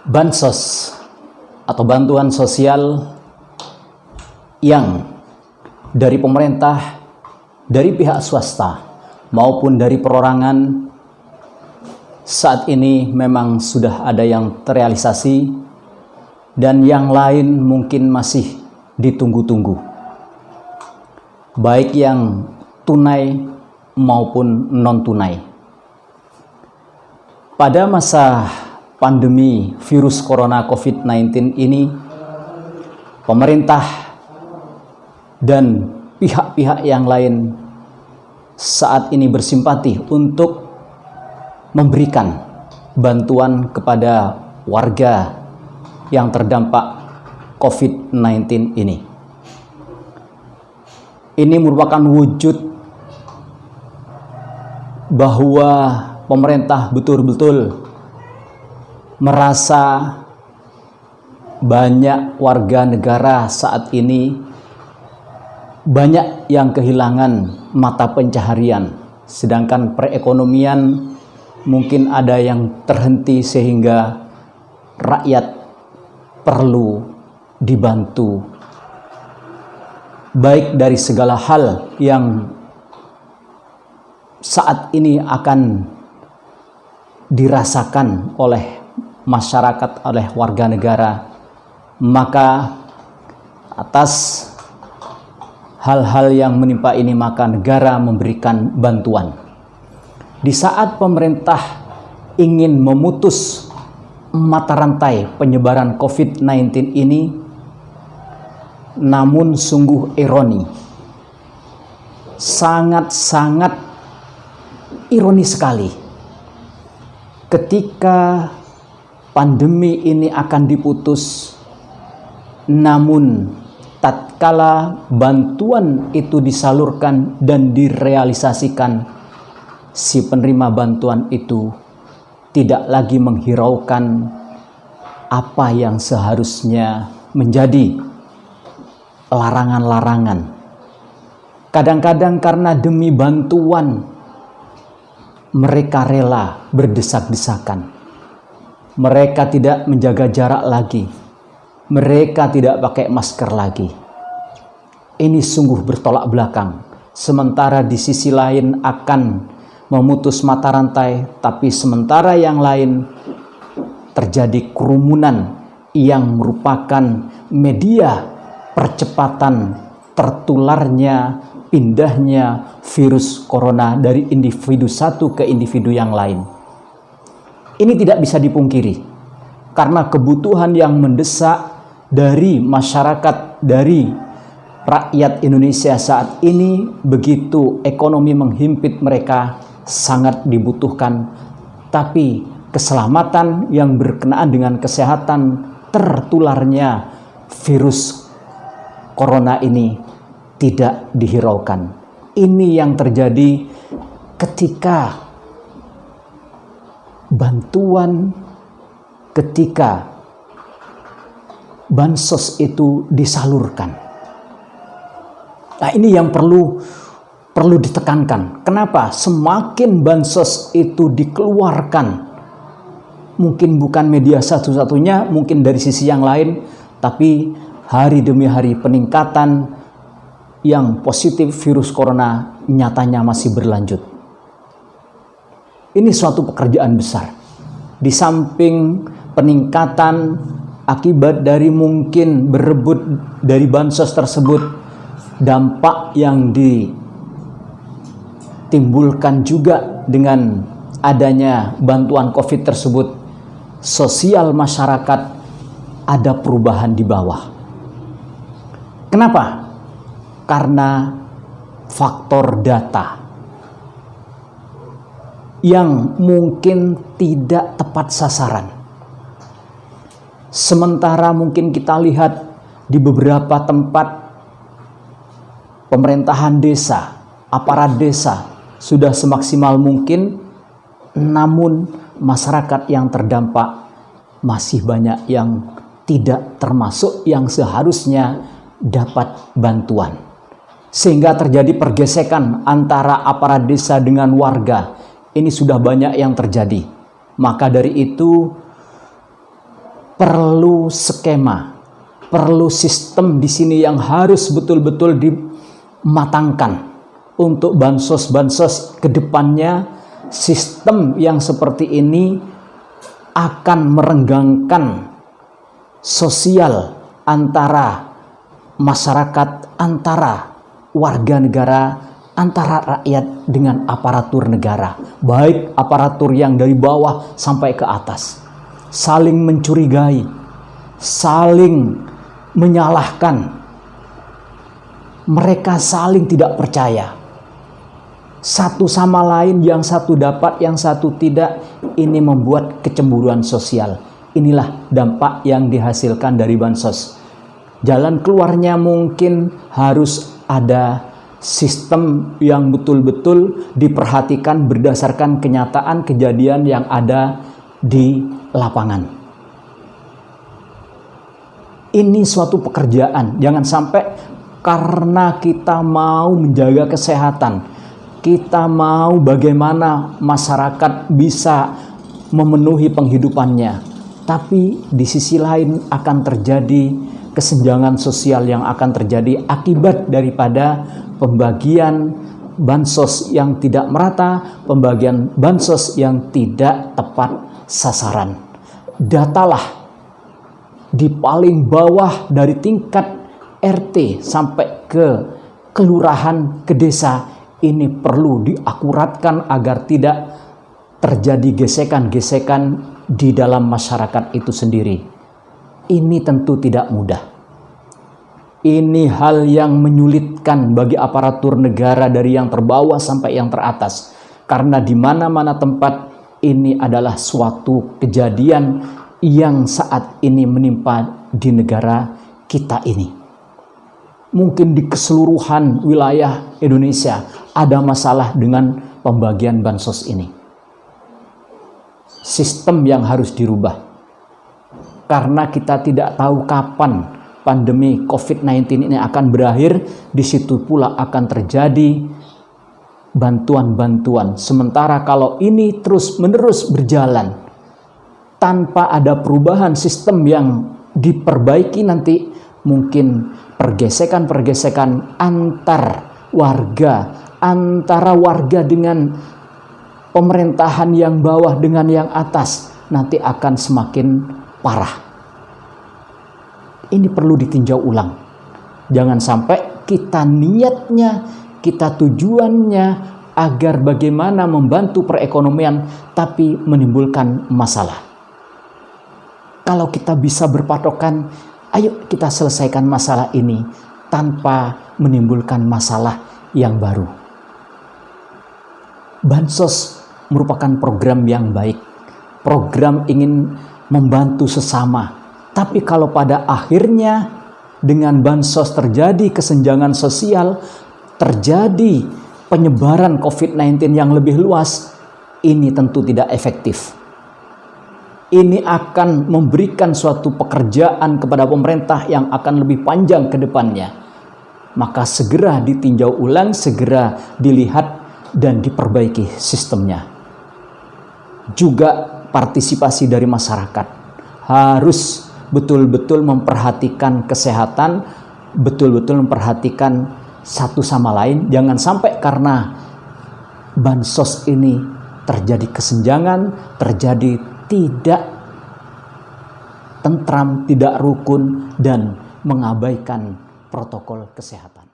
Bansos atau bantuan sosial yang dari pemerintah, dari pihak swasta maupun dari perorangan saat ini memang sudah ada yang terrealisasi dan yang lain mungkin masih ditunggu-tunggu, baik yang tunai maupun non-tunai. Pada masa pandemi virus corona COVID-19 ini, pemerintah dan pihak-pihak yang lain saat ini bersimpati untuk memberikan bantuan kepada warga yang terdampak COVID-19 ini. Ini merupakan wujud bahwa pemerintah betul-betul merasa banyak warga negara saat ini banyak yang kehilangan mata pencaharian, sedangkan perekonomian mungkin ada yang terhenti sehingga rakyat perlu dibantu baik dari segala hal yang saat ini akan dirasakan oleh masyarakat, oleh warga negara. Maka atas hal-hal yang menimpa ini, maka negara memberikan bantuan. Di saat pemerintah ingin memutus mata rantai penyebaran COVID-19 ini, namun sungguh ironi, sangat-sangat ironis sekali ketika pandemi ini akan diputus, namun tatkala bantuan itu disalurkan dan direalisasikan, si penerima bantuan itu tidak lagi menghiraukan apa yang seharusnya menjadi larangan-larangan. Kadang-kadang karena demi bantuan mereka rela berdesak-desakan. Mereka tidak menjaga jarak lagi. Mereka tidak pakai masker lagi. Ini sungguh bertolak belakang. Sementara di sisi lain akan memutus mata rantai, tapi sementara yang lain terjadi kerumunan yang merupakan media percepatan tertularnya, pindahnya virus corona dari individu satu ke individu yang lain. Ini tidak bisa dipungkiri, karena kebutuhan yang mendesak dari masyarakat, dari rakyat Indonesia saat ini, begitu ekonomi menghimpit mereka, sangat dibutuhkan. Tapi keselamatan yang berkenaan dengan kesehatan tertularnya virus corona ini tidak dihiraukan. Ini yang terjadi ketika bantuan, ketika bansos itu disalurkan. Nah, ini yang perlu ditekankan. Kenapa? Semakin bansos itu dikeluarkan, mungkin bukan media satu-satunya, mungkin dari sisi yang lain, tapi hari demi hari peningkatan yang positif virus corona nyatanya masih berlanjut. Ini suatu pekerjaan besar. Di samping peningkatan akibat dari mungkin berebut dari bansos tersebut, dampak yang ditimbulkan juga dengan adanya bantuan COVID tersebut, sosial masyarakat ada perubahan di bawah. Kenapa? Karena faktor data yang mungkin tidak tepat sasaran. Sementara mungkin kita lihat di beberapa tempat pemerintahan desa, aparat desa sudah semaksimal mungkin, namun masyarakat yang terdampak masih banyak yang tidak termasuk yang seharusnya dapat bantuan. Sehingga terjadi pergesekan antara aparat desa dengan warga. Ini sudah banyak yang terjadi. Maka dari itu perlu skema, perlu sistem di sini yang harus betul-betul dimatangkan untuk bansos-bansos ke depannya. Sistem yang seperti ini akan merenggangkan sosial antara masyarakat, antara warga negara, antara rakyat dengan aparatur negara, baik aparatur yang dari bawah sampai ke atas, saling mencurigai, saling menyalahkan, mereka saling tidak percaya satu sama lain, yang satu dapat, yang satu tidak. Ini membuat kecemburuan sosial. Inilah dampak yang dihasilkan dari bansos. Jalan keluarnya mungkin harus ada sistem yang betul-betul diperhatikan berdasarkan kenyataan kejadian yang ada di lapangan. Ini suatu pekerjaan. Jangan sampai karena kita mau menjaga kesehatan, kita mau bagaimana masyarakat bisa memenuhi penghidupannya, tapi di sisi lain akan terjadi kesenjangan sosial yang akan terjadi akibat daripada pembagian bansos yang tidak merata, pembagian bansos yang tidak tepat sasaran. Datalah di paling bawah dari tingkat RT sampai ke kelurahan, ke desa. Ini perlu diakuratkan agar tidak terjadi gesekan-gesekan di dalam masyarakat itu sendiri. Ini tentu tidak mudah. Ini hal yang menyulitkan bagi aparatur negara dari yang terbawah sampai yang teratas. Karena di mana-mana tempat ini adalah suatu kejadian yang saat ini menimpa di negara kita ini. Mungkin di keseluruhan wilayah Indonesia ada masalah dengan pembagian bansos ini. Sistem yang harus dirubah. Karena kita tidak tahu kapan pandemi COVID-19 ini akan berakhir, di situ pula akan terjadi bantuan-bantuan. Sementara kalau ini terus-menerus berjalan tanpa ada perubahan sistem yang diperbaiki, nanti mungkin pergesekan-pergesekan antar warga dengan pemerintahan yang bawah dengan yang atas nanti akan semakin parah. Ini perlu ditinjau ulang. Jangan sampai kita niatnya, kita tujuannya agar bagaimana membantu perekonomian tapi menimbulkan masalah. Kalau kita bisa berpatokan, ayo kita selesaikan masalah ini tanpa menimbulkan masalah yang baru. Bansos merupakan program yang baik. Program ingin membantu sesama. Tapi kalau pada akhirnya dengan bansos terjadi kesenjangan sosial, terjadi penyebaran COVID-19 yang lebih luas, ini tentu tidak efektif. Ini akan memberikan suatu pekerjaan kepada pemerintah yang akan lebih panjang ke depannya. Maka segera ditinjau ulang, segera dilihat dan diperbaiki sistemnya. Juga partisipasi dari masyarakat. Harus betul-betul memperhatikan kesehatan, betul-betul memperhatikan satu sama lain. Jangan sampai karena bansos ini terjadi kesenjangan, terjadi tidak tentram, tidak rukun, dan mengabaikan protokol kesehatan.